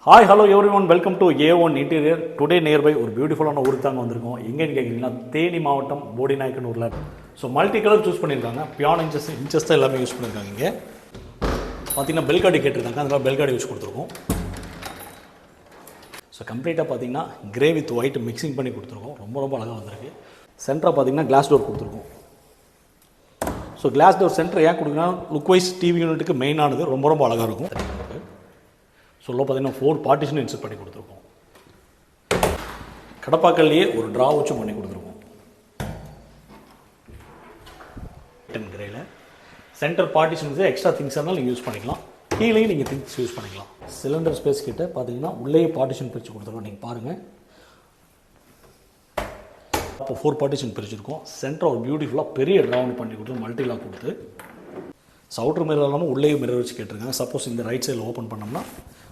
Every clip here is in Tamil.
Hi, hello everyone. Welcome to A1 Interior. Today nearby ஒரு பியூட்டிஃபுல்லான ஊருக்கு தாங்க வந்திருக்கோம். எங்கன்னு கேட்குறீங்கன்னா தேனி மாவட்டம் போடிநாயக்கனூரில். ஸோ மல்டி கலர் சூஸ் பண்ணியிருக்காங்க. பியான் இன்ச்சஸ் தான் எல்லாமே யூஸ் பண்ணியிருக்காங்க. இங்கே பார்த்தீங்கன்னா பெல்காடி கேட்டிருக்காங்க, அதனால் பெல்காடி யூஸ் கொடுத்துருக்கோம். ஸோ கம்ப்ளீட்டாக பார்த்தீங்கன்னா கிரே வித் ஒயிட் மிக்சிங் பண்ணி கொடுத்துருக்கோம். ரொம்ப அழகாக வந்திருக்கு. சென்டராக பார்த்தீங்கன்னா கிளாஸ் டோர் கொடுத்துருக்கோம். ஸோ கிளாஸ் டோர் சென்டர் ஏன் கொடுக்குன்னா லுக் வைஸ் டிவி யூனிட்டுக்கு மெயினானது ரொம்ப அழகாக இருக்கும். சொல்ல பார்த்தீங்கன்னா 4 பார்ட்டிஷன் இன்சர்ட் பண்ணி கொடுத்துருக்கோம். கடப்பாக்கல்லையே ஒரு ட்ரா வச்சும் பண்ணி கொடுத்துருக்கோம். கிரேல சென்டர் பார்ட்டிஷன் எக்ஸ்ட்ரா திங்ஸ் இருந்தாலும் நீங்கள் யூஸ் பண்ணிக்கலாம். கீழேயும் நீங்கள் திங்ஸ் யூஸ் பண்ணிக்கலாம். சிலிண்டர் ஸ்பேஸ் கிட்ட பார்த்தீங்கன்னா உள்ளே பார்ட்டிஷன் பிரித்து கொடுத்துருக்கோம். நீங்கள் பாருங்கள், அப்போ 4 பார்ட்டிஷன் பிரிச்சுருக்கோம். சென்டர் ஒரு பியூட்டிஃபுல்லாக பெரிய ட்ராவன் பண்ணி கொடுத்து மல்டிலாக் கொடுத்து அவுட்டர் மிரர் இல்லாமல் உள்ளே மிரர் வச்சு கேட்டிருக்காங்க. சப்போஸ் இந்த ரைட் சைடில் ஓப்பன் பண்ணோம்னா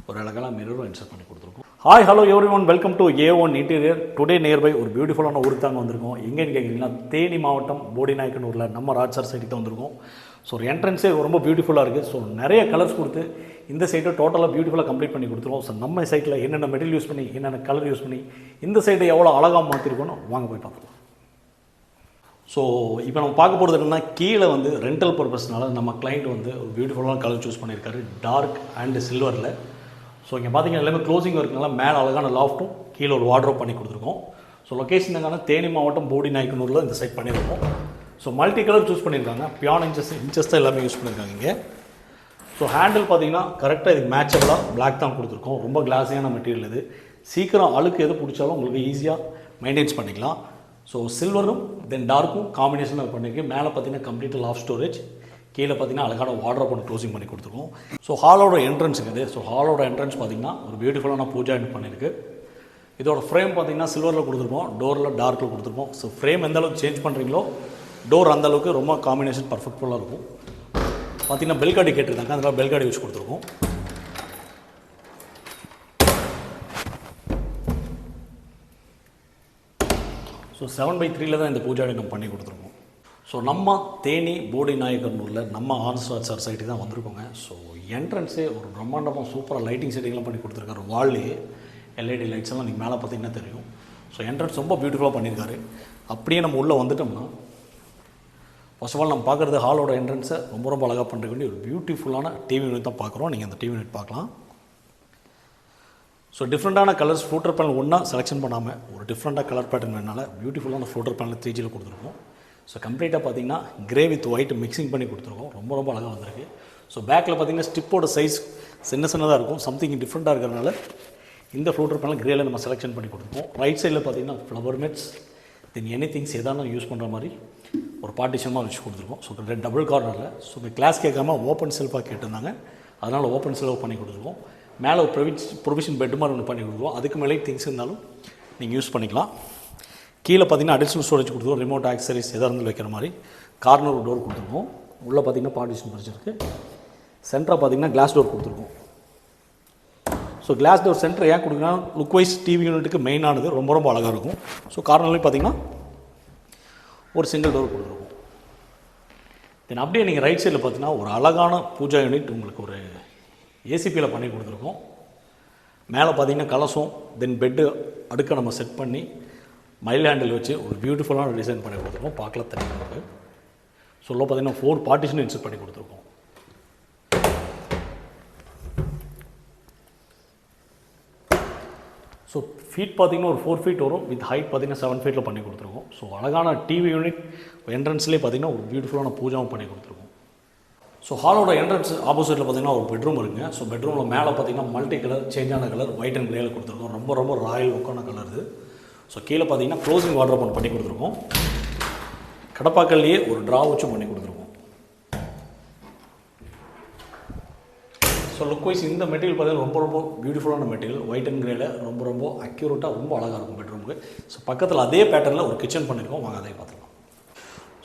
ஒரு அழகான மிரரும் இன்சர்ட் பண்ணி கொடுத்துருக்கோம். Hi hello everyone, welcome to A1 interior. Today nearby ஒரு பியூட்டிஃபுல்லான ஊருக்கு தாங்க வந்திருக்கோம். எங்கேன்னு கேட்குறீங்கன்னா தேனி மாவட்டம் போடிநாயக்கனூரில் நம்ம ராஜ்சார் சைடு தான் வந்திருக்கோம். ஸோ ஒரு என்ட்ரன்ஸே ரொம்ப பியூட்டிஃபுல்லாக இருக்குது. ஸோ நிறைய கலர்ஸ் கொடுத்து இந்த சைட்டை டோட்டலாக பியூட்டிஃபுல்லாக கம்ப்ளீட் பண்ணி கொடுத்துருவோம். ஸோ நம்ம சைட்டில் என்னென்ன மெட்டீரியல் யூஸ் பண்ணி என்னென்ன கலர் யூஸ் பண்ணி இந்த சைட்டை எவ்வளோ அழகாக மாற்றிருக்கோன்னு வாங்க போய் பார்க்கலாம். ஸோ இப்போ நம்ம பார்க்க போகிறது என்னென்னா, கீழே வந்து ரெண்டல் பர்பஸ்னால நம்ம கிளைண்ட் வந்து ஒரு பியூட்டிஃபுல்லான கலர் சூஸ் பண்ணியிருக்காரு, டார்க் அண்டு சில்வரில். ஸோ இங்கே பார்த்தீங்கன்னா எல்லாமே க்ளோசிங் ஒர்க்குனால மேலே அழகான லாஃப்ட்டும் கீழே ஒரு வார்ட்ரோப் பண்ணி கொடுத்துருக்கோம். ஸோ லொக்கேஷன் எங்கன்னா தேனி மாவட்டம் போடிநாயக்கனூரில் இந்த சைட் பண்ணியிருக்கோம். ஸோ மல்டி கலர் சூஸ் பண்ணியிருக்காங்க. பியான் இன்ச்சஸ் தான் எல்லாமே யூஸ் பண்ணியிருக்காங்க இங்கே. ஸோ ஹேண்டில் பார்த்தீங்கன்னா கரெக்டாக இதுக்கு மேட்சபிளாக பிளாக் தான் கொடுத்துருக்கோம். ரொம்ப கிளாஸியான மெட்டீரியல் இது. சீக்கிரம் அழுக்கு எது பிடிச்சாலும் உங்களுக்கு ஈஸியாக மெயின்டைன்ஸ் பண்ணிக்கலாம். ஸோ சில்வரும் தென் டார்க்கும் காம்பினேஷனாக பண்ணியிருக்கு. மேலே பார்த்தீங்கன்னா கம்ப்ளீட்டாக லாஃப்ட் ஸ்டோரேஜ், கீழே பார்த்தீங்கன்னா அழகான வார்ட்ரோப் பண்ணி க்ளோசிங் பண்ணி கொடுத்துருக்கோம். ஸோ ஹாலோட என்ட்ரன்ஸ் இருக்குது. ஸோ ஹாலோட என்ட்ரன்ஸ் பார்த்தீங்கன்னா ஒரு பியூட்டிஃபுல்லான பூஜா பண்ணியிருக்கு. இதோட ஃப்ரேம் பார்த்தீங்கன்னா சில்வரில் கொடுத்துருப்போம், டோரில் டார்க்கில் கொடுத்துருப்போம். ஸோ ஃப்ரேம் எந்த அளவுக்கு சேஞ்ச் பண்ணுறீங்களோ டோர் அந்த அளவுக்கு ரொம்ப காம்பினேஷன் பர்ஃபெக்ட்ஃபுல்லாக இருக்கும். பார்த்தீங்கன்னா பெல்காடி கேட்டிருக்காங்க, அதனால் பெல்காடி வச்சு கொடுத்துருக்கோம். ஸோ 7/3 தான் இந்த பூஜாடி நம்ம பண்ணி கொடுத்துருக்கோம். ஸோ நம்ம தேனி போடிநாயக்கனூரில் நம்ம ஆன்ஸ்டார் சொசைட்டி தான் வந்திருக்கோங்க. ஸோ என்ட்ரன்ஸே ஒரு பிரம்மாண்டமாக சூப்பராக லைட்டிங் செட்டிங்லாம் பண்ணி கொடுத்துருக்காரு. வால்லேயே எல்இடி லைட்ஸ் எல்லாம் நீங்கள் மேலே பார்த்தீங்கன்னா தெரியும். ஸோ என்ட்ரன்ஸ் ரொம்ப பியூட்டிஃபுல்லாக பண்ணியிருக்காரு. அப்படியே நம்ம உள்ளே வந்துட்டோம்னா ஃபர்ஸ்ட் ஆஃப் ஆல் நம்ம பார்க்குறது ஹாலோட என்ட்ரன்ஸை ரொம்ப அழகாக பண்ணுற வேண்டிய ஒரு பியூட்டிஃபுல்லான டிவி யூனிட் தான் பார்க்குறோம். நீங்கள் அந்த டிவி யூனிட் பார்க்கலாம். ஸோ டிஃப்ரெண்ட்டான கலர்ஸ் ஃப்ளூட்டர் பேனல் ஒன்றா செலெக்ஷன் பண்ணாமல் ஒரு டிஃப்ரெண்ட்டாக கலர் பேட்டர்ன் வேணால பியூட்டிஃபுல்லான ஃப்ளூட்டர் பேனல் 3Gயில் கொடுத்துருக்கோம். ஸோ கம்ப்ளீட்டாக பார்த்தீங்கன்னா கிரே வித் ஒயிட் மிக்சிங் பண்ணி கொடுத்துருக்கோம். ரொம்ப அழகாக வந்திருக்கு. ஸோ பேக்கில் பார்த்தீங்கன்னா ஸ்டிப்போட சைஸ் சின்னதாக இருக்கும். சம்திங் டிஃப்ரெண்ட்டாக இருக்கிறனால இந்த ஃப்ளூட்டர் பேனல் கிரேல நம்ம செலெக்ஷன் பண்ணி கொடுத்துருக்கோம். ரைட் சைடில் பார்த்தீங்கன்னா ஃப்ளவர் மேட்ஸ் தென் எனி திங்ஸ் எதாவது யூஸ் பண்ணுற மாதிரி ஒரு பார்ட்டிஷனாக வச்சு கொடுத்துருக்கோம். ஸோ டபுள் கார்னரில் ஸோ இப்போ கிளாஸ் கேட்காம ஓப்பன் செல்ஃபாக கேட்டிருந்தாங்க, அதனால் ஓப்பன் செல்ஃப் பண்ணி கொடுத்துருக்கோம். மேலே ஒரு ப்ரொவிஷன் பெட் மாதிரி ஒன்று பண்ணி கொடுத்துருவோம். அதுக்கு மேலே திங்ஸ் இருந்தாலும் நீங்கள் யூஸ் பண்ணிக்கலாம். கீழே பார்த்தீங்கன்னா அடிஷ்னல் ஸ்டோரேஜ் கொடுத்துருவோம். ரிமோட் ஆக்சரிஸ் எதாக இருந்தாலும் வைக்கிற மாதிரி கார்னர் டோர் கொடுத்துருக்கோம். உள்ளே பார்த்தீங்கன்னா பார்ட்டிஷன் பிடிச்சிருக்கு. சென்டராக பார்த்தீங்கன்னா கிளாஸ் டோர் கொடுத்துருக்கோம். ஸோ கிளாஸ் டோர் சென்டர் ஏன் கொடுக்குன்னா லுக் வைஸ் டிவி யூனிட்டுக்கு மெயினானது ரொம்ப அழகாக இருக்கும். ஸோ கார்னர்லேயும் பார்த்தீங்கன்னா ஒரு சிங்கிள் டோர் கொடுத்துருக்கோம். தென் அப்படியே நீங்கள் ரைட் சைடில் பார்த்தீங்கன்னா ஒரு அழகான பூஜா யூனிட் உங்களுக்கு ஒரு ஏசிபியில் பண்ணி கொடுத்துருக்கோம். மேலே பார்த்தீங்கன்னா கலசம் தென் பெட்டு அடுக்க நம்ம செட் பண்ணி மைல் ஹேண்டில் வச்சு ஒரு பியூட்டிஃபுல்லான டிசைன் பண்ணி கொடுத்துருக்கோம். பார்க்கலாம் தெரியும் நமக்கு. சொல்ல பார்த்தீங்கன்னா 4 பார்ட்டிஷனும் இன்சர்ட் பண்ணி கொடுத்துருக்கோம். ஸோ ஃபீட் பார்த்தீங்கன்னா ஒரு 4 ஃபீட் வரும். வித் ஹைட் பார்த்தீங்கன்னா 7 ஃபீட்டில் பண்ணி கொடுத்துருக்கோம். ஸோ அழகான டிவி யூனிட் என்ட்ரன்ஸ்லேயே பார்த்தீங்கன்னா ஒரு பியூட்டிஃபுல்லான பூஜாவும் பண்ணி கொடுத்துருக்கோம். ஸோ ஹாலோட என்ட்ரன்ஸ் ஆப்போசிட்டில் பார்த்தீங்கன்னா ஒரு பெட்ரூம் இருக்குங்க. ஸோ பெட்ரூமில் மேலே பார்த்தீங்கன்னா மல்டி கலர் சேஞ்சான கலர் ஒயிட் அண்ட் கிரேல கொடுத்துருக்கோம். ரொம்ப ராயல் லுக்கான கலர் இது. ஸோ கீழே பார்த்தீங்கன்னா க்ளோசிங் வார்ட்ரோப் ஒன்று பண்ணி கொடுத்துருக்கோம். கடப்பாக்கல்லையே ஒரு ட்ரா வச்சும் பண்ணி கொடுத்துருக்கோம். ஸோ லுக் வைஸ் இந்த மெட்டீரியல் பார்த்தீங்கன்னா ரொம்ப பியூட்டிஃபுல்லான மெட்டீரியல். ஒயிட் அண்ட் கிரேல ரொம்ப அக்யூரேட்டாக ரொம்ப அழகாக இருக்கும் பெட்ரூமுக்கு. ஸோ பக்கத்தில் அதே பேட்டர்னில் ஒரு கிச்சன் பண்ணியிருக்கோம். வாங்க அதை பார்த்துக்கலாம்.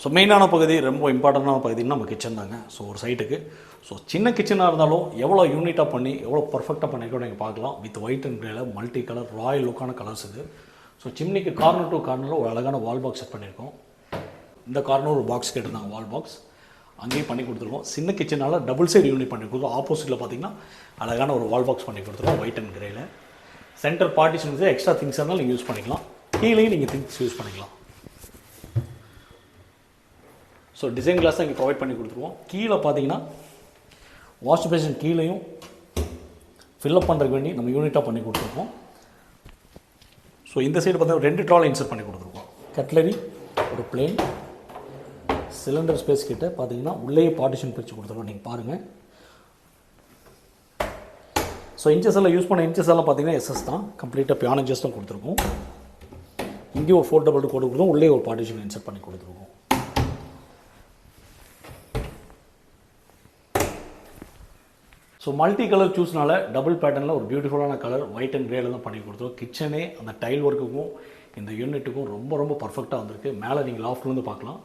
ஸோ மெயினான பகுதி ரொம்ப இம்பார்ட்டண்டான பகுதினா நம்ம கிச்சன் தாங்க. ஸோ ஒரு சைட்டுக்கு ஸோ சின்ன கிச்சனாக இருந்தாலும் எவ்வளோ யூனிட்டாக பண்ணி எவ்வளோ பர்ஃபெக்டாக பண்ணியிருக்கோம் நீங்கள் பார்க்கலாம். வித் ஒயிட் அண்ட் கிரேல மல்டி கலர் ராயல் லுக்கான கலர்ஸ் இது. ஸோ சிம்னிக்கு கார்னர் டு கார்னரில் ஒரு அழகான வால் பாக்ஸ் செட் பண்ணியிருக்கோம். இந்த கார்னர் ஒரு பாக்ஸ் கேட்டிருந்தாங்க, வால் பாக்ஸ். அங்கேயும் பண்ணி கொடுத்துருக்கோம். சின்ன கிச்சனால் டபுள் சைடு யூனிட் பண்ணி கொடுத்துருக்கோம். ஆப்போசிட்டில் பார்த்தீங்கன்னா அழகான ஒரு வால் பாக்ஸ் பண்ணி கொடுத்துருக்கோம் ஒயிட் அண்ட் கிரேயில். சென்டர் பார்ட்டிஷன்ஸ் எக்ஸ்ட்ரா திங்ஸ் இருந்தாலும் நீங்கள் யூஸ் பண்ணிக்கலாம். கீழேயும் நீங்கள் திங்ஸ் யூஸ் பண்ணிக்கலாம். ஸோ டிசைன் கிளாஸ் தான் இங்கே ப்ரொவைட் பண்ணி கொடுத்துருவோம். கீழே பார்த்தீங்கன்னா வாஷ் பேஷன் கீழேயும் ஃபில்லப் பண்ணுறதுக்கு வேண்டி நம்ம யூனிட்டாக பண்ணி கொடுத்துருக்கோம். ஸோ இந்த சைடு பார்த்தீங்கன்னா 2 ட்ராலை இன்சர்ட் பண்ணி கொடுத்துருக்கோம். கட்லரி ஒரு பிளேன் சிலிண்டர் ஸ்பேஸ் கிட்ட பார்த்தீங்கன்னா உள்ளேயே பார்ட்டிஷன் பிரித்து கொடுத்துருக்கோம். நீங்கள் பாருங்கள். ஸோ இன்ச்சஸ் எல்லாம் யூஸ் பண்ண இன்ச்சஸ் எல்லாம் பார்த்தீங்கன்னா எஸ்எஸ் தான், கம்ப்ளீட்டாக பியான் இன்ச்சஸ் தான் கொடுத்துருக்கோம். இங்கேயும் ஒரு ஃபோல்டபிள் கோடு கொடுத்தோம், உள்ளே ஒரு பார்ட்டிஷன் இன்சர்ட் பண்ணி கொடுத்துருக்கோம். ஸோ மல்டி கலர் சூஸ்னால டபுள் பேட்டர்னில் ஒரு பியூட்டிஃபுல்லான கலர் ஒயிட் அண்ட் கிரேல தான் பண்ணி கொடுத்துருவோம். கிச்சனே அந்த டைல் ஒர்க்குக்கும் இந்த யூனிட்டுக்கும் ரொம்ப ரொம்ப பர்ஃபெக்டாக வந்திருக்கு. மேலே நீங்கள் லாஃப்ட்லேருந்து பார்க்கலாம்.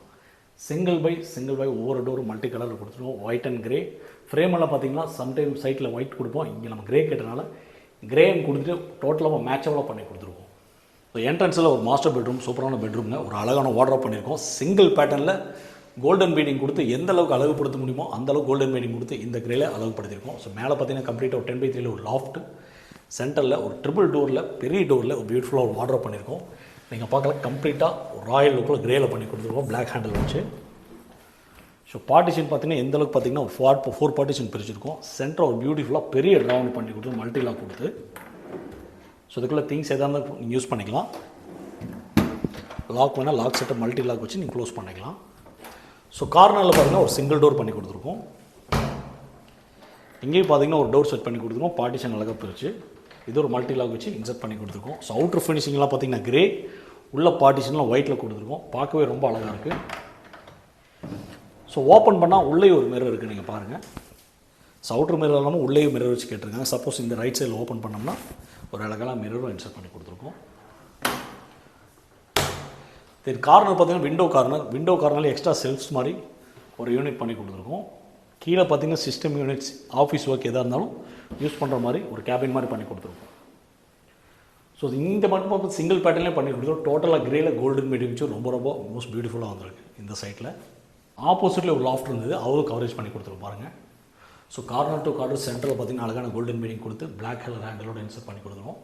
சிங்கிள் பை ஒவ்வொரு டோரும் மல்டி கலரில் கொடுத்துருவோம். ஒயிட் அண்ட் கிரே ஃப்ரேமெல்லாம் பார்த்தீங்கன்னா சம்டைம் சைட்டில் ஒயிட் கொடுப்போம். இங்கே நம்ம கிரே கேட்டனால கிரேன்னு கொடுத்துட்டு டோட்டலாக மேட்சபிளாக பண்ணி கொடுத்துருக்கோம். ஸோ என்ட்ரன்ஸில் ஒரு மாஸ்டர் பெட்ரூம், சூப்பரான பெட்ரூம்ங்க, ஒரு அழகான வார்ட்ரோப் பண்ணியிருக்கோம். சிங்கிள் பேட்டர்னில் கோல்டன் பீடிங் கொடுத்து எந்த அளவுக்கு அழகுப்படுத்த முடியுமோ அந்த அளவுக்கு கோல்டன் பீடிங் கொடுத்து இந்த கிரேல அழகுப்படுத்தியிருக்கோம். ஸோ மேலே பார்த்தீங்கன்னா கம்ப்ளீட்டாக ஒரு 10x3 ஒரு லாஃப்ட், சென்டரில் ஒரு ட்ரிபிள் டோரில் பெரிய டோரில் ஒரு பியூட்டிஃபுல்லாக ஒரு வார்ட்ரோப் பண்ணியிருக்கோம். நீங்கள் பார்க்கல கம்ப்ளீட்டாக ஒரு ராயல் லுக்கில் கிரேல பண்ணி கொடுத்துருக்கோம், பிளாக் ஹேண்டில் வச்சு. ஸோ பார்ட்டிஷன் பார்த்தீங்கன்னா எந்த அளவுக்கு பார்த்தீங்கன்னா ஒரு 4 பார்ட்டிஷன் பிரிச்சிருக்கோம். சென்டர் ஒரு பியூட்டிஃபுல்லாக பெரிய ரவுண்ட் பண்ணி கொடுத்து மல்டி லாக் கொடுத்து. ஸோ இதுக்குள்ளே திங்ஸ் எதாக இருந்தாலும் நீங்கள் யூஸ் பண்ணிக்கலாம். லாக் வேணால் லாக் செட்டை மல்டி லாக் வச்சு நீங்கள் க்ளோஸ் பண்ணிக்கலாம். ஸோ கார்னரில் பார்த்தீங்கன்னா ஒரு சிங்கிள் டோர் பண்ணி கொடுத்துருக்கோம். இங்கேயும் பார்த்தீங்கன்னா ஒரு டோர் செட் பண்ணி கொடுத்துருக்கோம். பார்ட்டிஷன் அழகாக பிரிச்சு இது ஒரு மல்டி லாக் வச்சு இன்சர்ட் பண்ணி கொடுத்துருக்கோம். ஸோ அவுட்டர் ஃபினிஷிங்லாம் பார்த்தீங்கன்னா கிரே, உள்ள பார்ட்டிஷன்லாம் ஒயிட்டில் கொடுத்துருக்கோம். பார்க்கவே ரொம்ப அழகாக இருக்குது. ஸோ ஓப்பன் பண்ணால் உள்ளே ஒரு மிரர் இருக்குது, நீங்கள் பாருங்கள். ஸோ அவுட்டர் மிரர் இல்லாமல் உள்ளே மிரர் வச்சு கேட்டிருக்காங்க. சப்போஸ் இந்த ரைட் சைடில் ஓப்பன் பண்ணோம்னா ஒரு அழகான மிரரும் இன்சர்ட் பண்ணி கொடுத்துருக்கோம். தென் கார்னர் பார்த்தீங்கன்னா விண்டோ கார்னரில் எக்ஸ்ட்ரா செல்ஃப்ஸ் மாதிரி ஒரு யூனிட் பண்ணி கொடுத்துருக்கோம். கீழே பார்த்தீங்கன்னா சிஸ்டம் யூனிட்ஸ், ஆஃபீஸ் ஒர்க் எதாக இருந்தாலும் யூஸ் பண்ணுற மாதிரி ஒரு கேபின் மாதிரி பண்ணி கொடுத்துருக்கோம். ஸோ இந்த மட்டும் பார்த்து சிங்கிள் பேட்டர்லேயே பண்ணி கொடுத்துருக்கோம். டோட்டலாக கிரேல கோல்டன் மீடியம் வச்சு ரொம்ப ரொம்ப மோஸ்ட் பியூட்டிஃபுல்லாக வந்திருக்கு. இந்த சைட்டில் ஆப்போசிட்டில் ஒரு லாஃப்ட் இருந்தது, அவரும் கவரேஜ் பண்ணி கொடுத்துருக்கோம் பாருங்கள். ஸோ கார்னர் டு கார்னர் சென்டரில் பார்த்தீங்கன்னா அழகான கோல்டன் மீடியம் கொடுத்து பிளாக் கலர் ஹேண்டலோட இன்சர்ட் பண்ணி கொடுத்துருக்கோம்.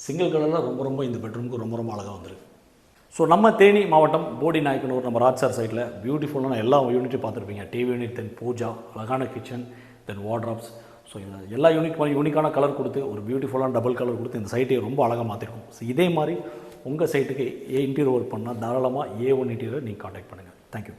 சிங்கிள் கலரில் ரொம்ப ரொம்ப இந்த பெட்ரூமுக்கு ரொம்ப ரொம்ப அழகாக வந்திருக்கு. ஸோ நம்ம தேனி மாவட்டம் போடி நாயக்கனூர் நம்ம ராஜ்சார் சைட்டில் பியூட்டிஃபுல்லான எல்லா யூனிட்டையும் பார்த்துருப்பீங்க. டிவி யூனிட், தென் பூஜா, அழகான கிச்சன், தென் வார்ட்ராப்ஸ். ஸோ எல்லா யூனிக்கான கலர் கொடுத்து ஒரு பியூட்டிஃபுல்லான டபுள் கலர் கொடுத்து இந்த சைட்டை ரொம்ப அழகாக மாற்றிருக்கோம். ஸோ இதே மாதிரி உங்கள் சைட்டுக்கு இன்டீரியர் ஒர்க் பண்ணால் தாராளமாக A1 இன்டீரியர் நீங்கள் காண்டாக்ட் பண்ணுங்கள். தேங்க்யூ.